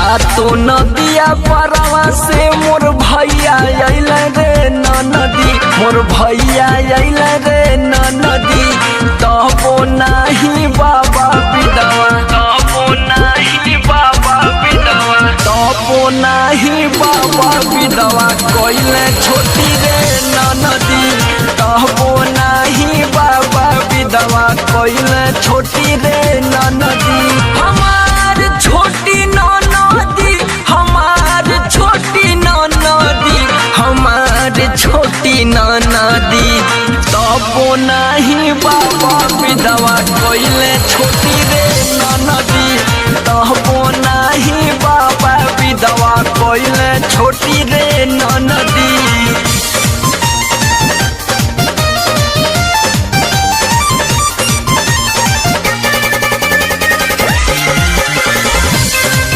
सातो नदिया परवा से मोर भैया अइल रे नदी, मोर भैया अइल रे नदी। तबो नाही बाबा विधवा, तबो नाही बाबा विधवा, तबो नाही बाबा विधवा कोइले छोटी रे नदी। तबो नाही बाबा विधवा कोइले छोटी रे नदी। हमार छोटी नदी, हमार छोटी नदी, हमार छोटी नदी। तबो नहीं बाबा विधवा कोइले छोटी रे नदी। तबो नहीं बाबा विधवा कोइले छोटी रे नदी।